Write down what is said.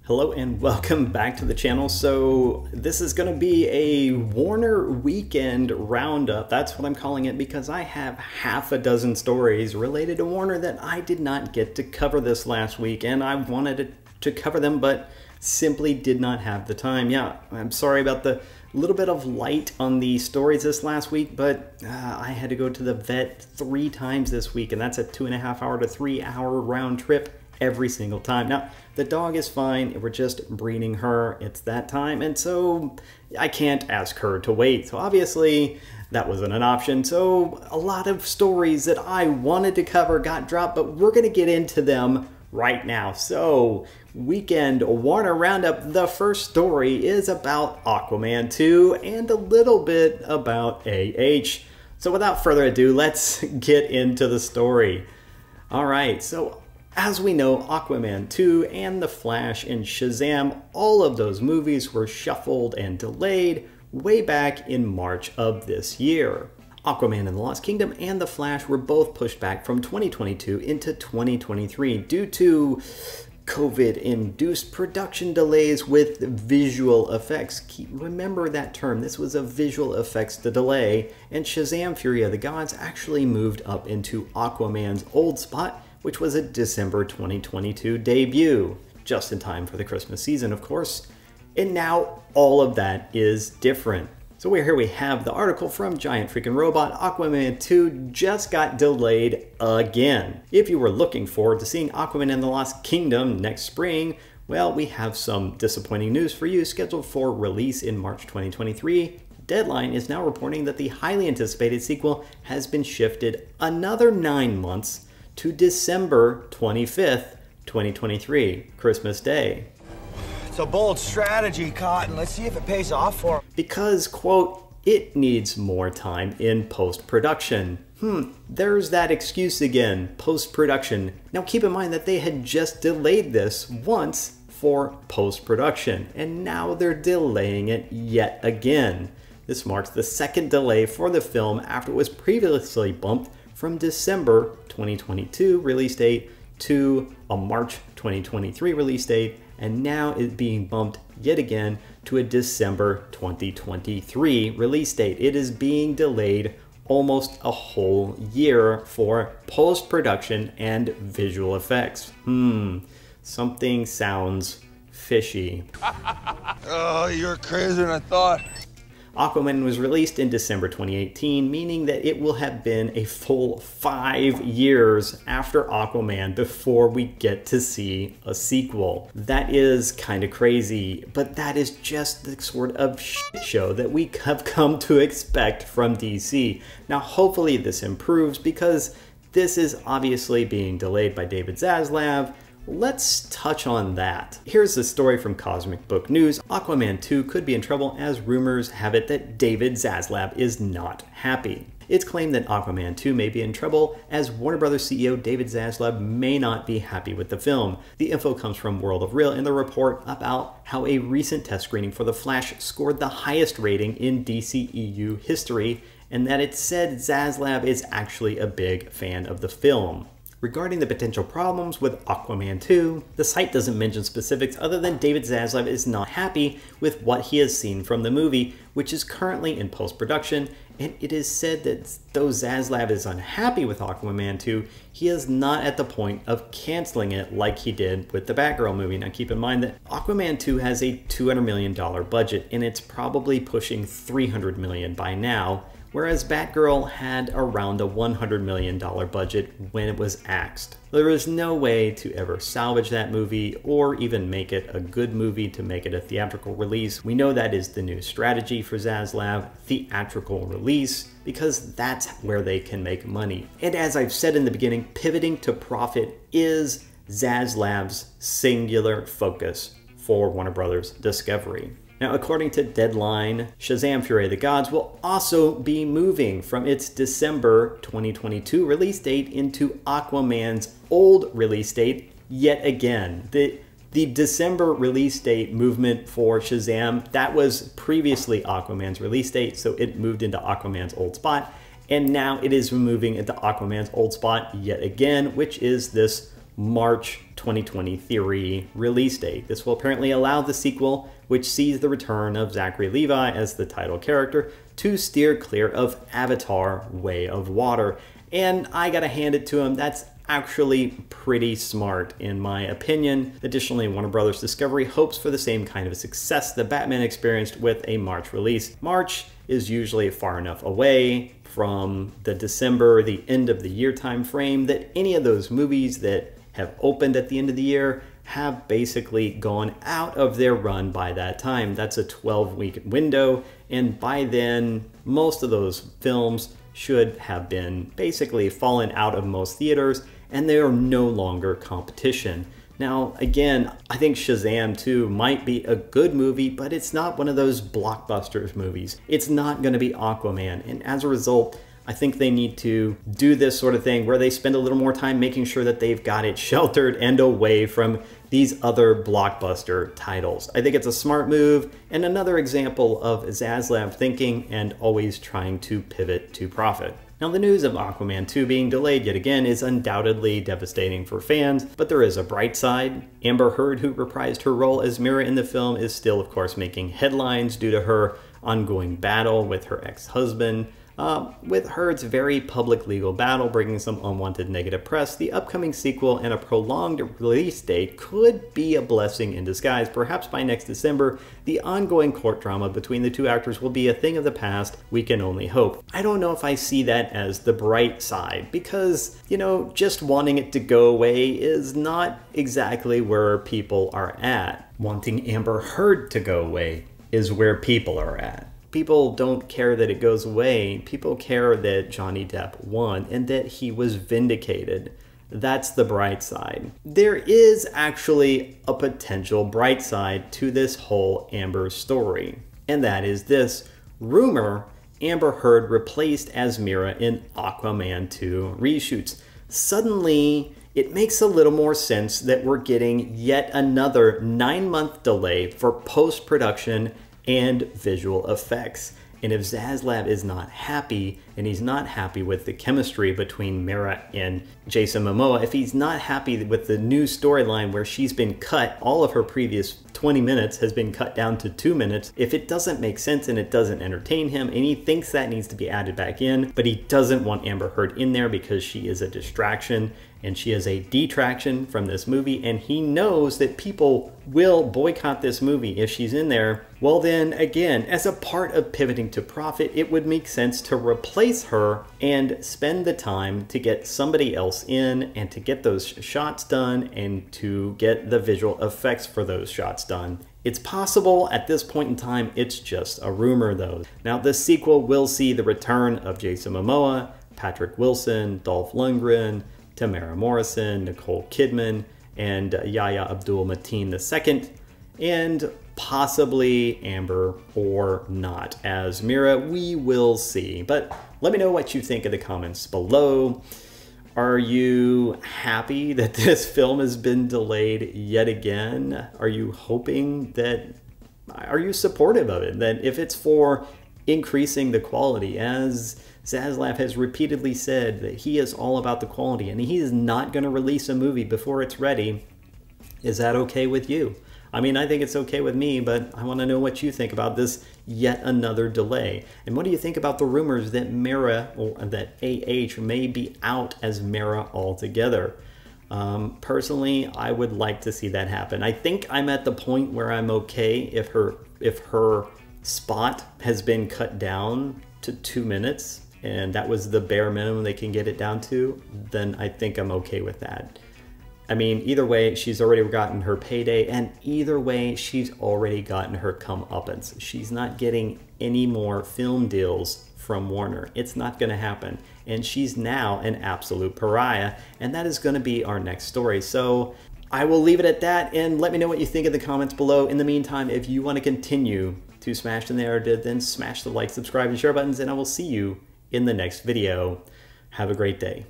Hello and welcome back to the channel. So this is going to be a Warner weekend roundup. That's what I'm calling it because I have half a dozen stories related to Warner that I did not get to cover this last week, and I wanted to cover them but simply did not have the time. Yeah, I'm sorry about the little bit of light on the stories this last week, but I had to go to the vet 3 times this week, and that's a 2.5 hour to 3 hour round trip every single time. Now, the dog is fine. We're just breeding her. It's that time, and so I can't ask her to wait. So obviously, that wasn't an option. So a lot of stories that I wanted to cover got dropped, but we're going to get into them right now. So, weekend Warner Roundup. The first story is about Aquaman 2 and a little bit about AH. So without further ado, let's get into the story. All right, so as we know, Aquaman 2 and The Flash and Shazam, all of those movies were shuffled and delayed way back in March of this year. Aquaman and the Lost Kingdom and The Flash were both pushed back from 2022 into 2023 due to COVID-induced production delays with visual effects. Remember that term, this was a visual effects delay, and Shazam! Fury of the Gods actually moved up into Aquaman's old spot, which was a December 2022 debut, just in time for the Christmas season, of course. And now all of that is different. So here we have the article from Giant Freaking Robot. Aquaman 2 just got delayed again. If you were looking forward to seeing Aquaman and the Lost Kingdom next spring, well, we have some disappointing news for you. Scheduled for release in March 2023, Deadline is now reporting that the highly anticipated sequel has been shifted another 9 months to December 25th, 2023, Christmas Day. It's a bold strategy, Cotton. Let's see if it pays off for him. Because, quote, it needs more time in post-production. There's that excuse again, post-production. Now keep in mind that they had just delayed this once for post-production, and now they're delaying it yet again. This marks the second delay for the film after it was previously bumped from December 2022 release date to a March 2023 release date, and now it's being bumped yet again to a December 2023 release date. It is being delayed almost a whole year for post-production and visual effects. Something sounds fishy. Oh, you're crazier than I thought. Aquaman was released in December 2018, meaning that it will have been a full 5 years after Aquaman before we get to see a sequel. That is kind of crazy, but that is just the sort of shit show that we have come to expect from DC. Now, hopefully this improves because this is obviously being delayed by David Zaslav. Let's touch on that. Here's the story from Cosmic Book News. Aquaman 2 could be in trouble as rumors have it that David Zaslav is not happy. It's claimed that Aquaman 2 may be in trouble as Warner Bros. CEO David Zaslav may not be happy with the film. The info comes from World of Real in the report about how a recent test screening for The Flash scored the highest rating in DCEU history, and that it said Zaslav is actually a big fan of the film. Regarding the potential problems with Aquaman 2, the site doesn't mention specifics other than David Zaslav is not happy with what he has seen from the movie, which is currently in post-production, and it is said that though Zaslav is unhappy with Aquaman 2, he is not at the point of canceling it like he did with the Batgirl movie. Now keep in mind that Aquaman 2 has a $200 million budget, and it's probably pushing $300 million by now, whereas Batgirl had around a $100 million budget when it was axed. There is no way to ever salvage that movie or even make it a good movie to make it a theatrical release. We know that is the new strategy for Zaslav, theatrical release, because that's where they can make money. And as I've said in the beginning, pivoting to profit is Zaslav's singular focus for Warner Bros. Discovery. Now, according to Deadline, Shazam! Fury of the Gods will also be moving from its December 2022 release date into Aquaman's old release date yet again. The December release date movement for Shazam, that was previously Aquaman's release date, so it moved into Aquaman's old spot, and now it is moving into Aquaman's old spot yet again, which is this March 2023 release date. This will apparently allow the sequel, which sees the return of Zachary Levi as the title character, to steer clear of Avatar: Way of Water. And I gotta hand it to him, that's actually pretty smart in my opinion. Additionally, Warner Bros. Discovery hopes for the same kind of success that Batman experienced with a March release. March is usually far enough away from the December, the end of the year time frame, that any of those movies that have opened at the end of the year have basically gone out of their run by that time. That's a 12-week window, and by then most of those films should have been basically fallen out of most theaters, and they are no longer competition. Now, again, I think Shazam 2 might be a good movie, but it's not one of those blockbusters movies. It's not going to be Aquaman, and as a result, I think they need to do this sort of thing where they spend a little more time making sure that they've got it sheltered and away from these other blockbuster titles. I think it's a smart move and another example of Zaslav thinking and always trying to pivot to profit. Now, the news of Aquaman 2 being delayed yet again is undoubtedly devastating for fans, but there is a bright side. Amber Heard, who reprised her role as Mera in the film, is still, of course, making headlines due to her ongoing battle with her ex-husband. With Heard's very public legal battle bringing some unwanted negative press, the upcoming sequel and a prolonged release date could be a blessing in disguise. Perhaps by next December, the ongoing court drama between the two actors will be a thing of the past. We can only hope. I don't know if I see that as the bright side because, you know, just wanting it to go away is not exactly where people are at. Wanting Amber Heard to go away is where people are at. People don't care that it goes away. People care that Johnny Depp won and that he was vindicated. That's the bright side. There is actually a potential bright side to this whole Amber story, and that is this. Rumor: Amber Heard replaced as Mera in Aquaman 2 reshoots. Suddenly, it makes a little more sense that we're getting yet another 9-month delay for post-production and visual effects. And if Zaslav is not happy, and he's not happy with the chemistry between Mera and Jason Momoa, if he's not happy with the new storyline where she's been cut, all of her previous 20 minutes has been cut down to 2 minutes, if it doesn't make sense and it doesn't entertain him, and he thinks that needs to be added back in, but he doesn't want Amber Heard in there because she is a distraction and she is a detraction from this movie, and he knows that people will boycott this movie if she's in there, well then, again, as a part of pivoting to profit, it would make sense to replace her and spend the time to get somebody else in and to get those shots done and to get the visual effects for those shots done. It's possible at this point in time, it's just a rumor though. Now, the sequel will see the return of Jason Momoa, Patrick Wilson, Dolph Lundgren, Tamara Morrison, Nicole Kidman, and Yahya Abdul-Mateen II, and possibly Amber or not as Mera. We will see. But let me know what you think in the comments below. Are you happy that this film has been delayed yet again? Are you hoping that, are you supportive of it? That if it's for increasing the quality, as Zaslav has repeatedly said that he is all about the quality and he is not going to release a movie before it's ready, is that okay with you? I mean, I think it's okay with me, but I want to know what you think about this yet another delay. And what do you think about the rumors that Mera, or that AH may be out as Mera altogether? Personally, I would like to see that happen. I think I'm at the point where I'm okay if her spot has been cut down to 2 minutes, and that was the bare minimum they can get it down to, then I think I'm okay with that. I mean, either way, she's already gotten her payday, and either way, she's already gotten her comeuppance. She's not getting any more film deals from Warner. It's not going to happen. And she's now an absolute pariah, and that is going to be our next story. So I will leave it at that, and let me know what you think in the comments below. In the meantime, if you want to continue to smash the narrative, then smash the like, subscribe, and share buttons, and I will see you in the next video. Have a great day.